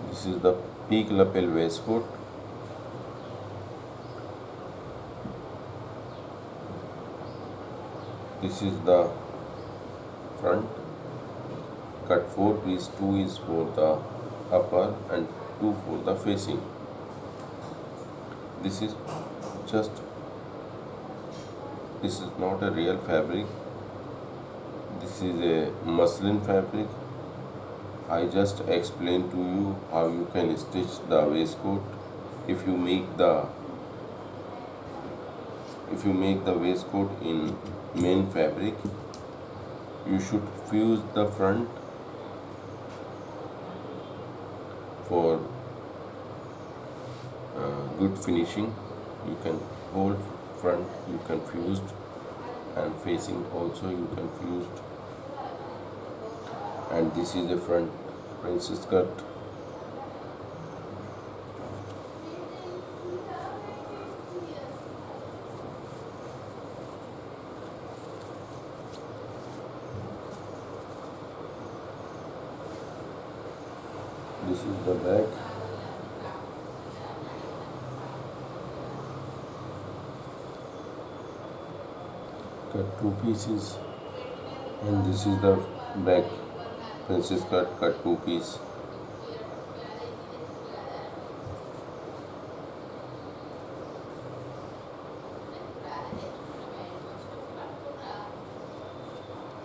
This is the peak lapel waistcoat. This is the front. Cut 4 piece, 2 is for the upper and 2 for the facing. This is not a real fabric. This is a muslin fabric. I just explained to you how you can stitch the waistcoat. If you make the waistcoat in main fabric, you should fuse the front for good finishing. You can hold front, you can fuse, and facing also you can fuse. And this is the front princess cut. This is the back. Cut 2 pieces, and this is the back princess cut 2 piece.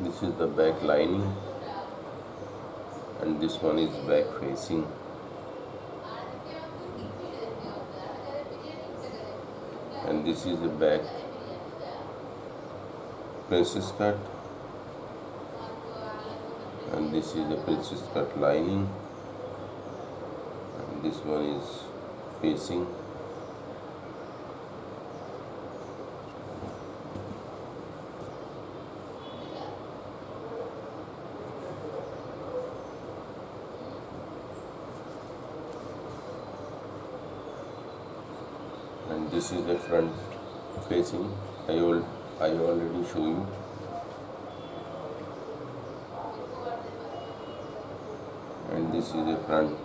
This is the back lining, and this one is back facing. And this is the back princess cut, and this is the princess cut lining, and this one is facing. And this is the front facing. I already show you. And this is the front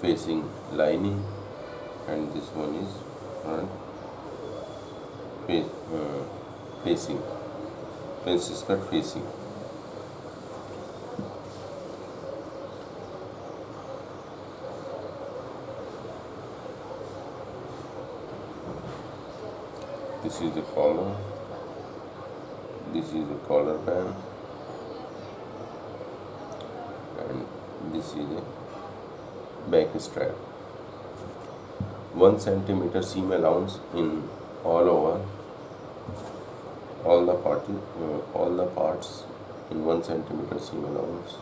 facing lining, and this one is front facing princess cut facing. This is the collar, this is the collar band, and this is the back strap. 1 centimeter seam allowance in all over, all the parts in 1 centimeter seam allowance.